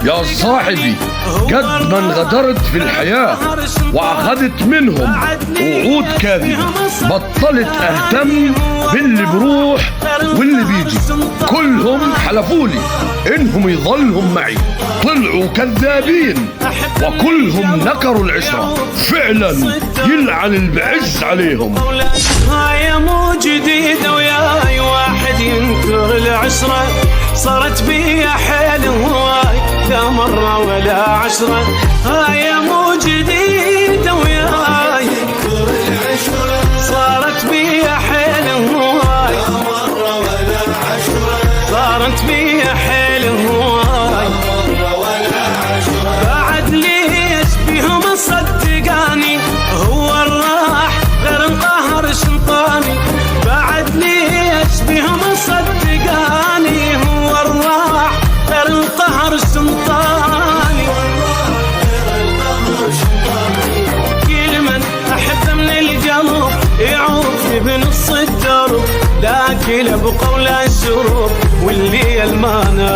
يا صاحبي، قد من غدرت في الحياة وأخذت منهم وعود كاذبة، بطلت أهتم باللي بروح واللي بيجي. كلهم حلفولي إنهم يظلهم معي، طلعوا كذابين وكلهم نكروا العشرة. فعلا يلعن البعز عليهم. هاي مو جديدة وياي واحد ينكر العشرة، صارت بيا حيل هواي لا مرة ولا عشرة. هاي مو جديدة وياي ينكر العشرة، صارت بيا حيل هواي لا مرة ولا عشرة. صارت بيا حيل هواي لا مرة ولا عشرة. بعد ليش بيهم صدقاني هو الراح غير انقهر شنطاني. بعد ليش بهم صدقاني هو الراح غير انقهر شنطاني. كل من احب من القلب يعوفني بنص الدرب، لكن بقول الشروب واللي المانع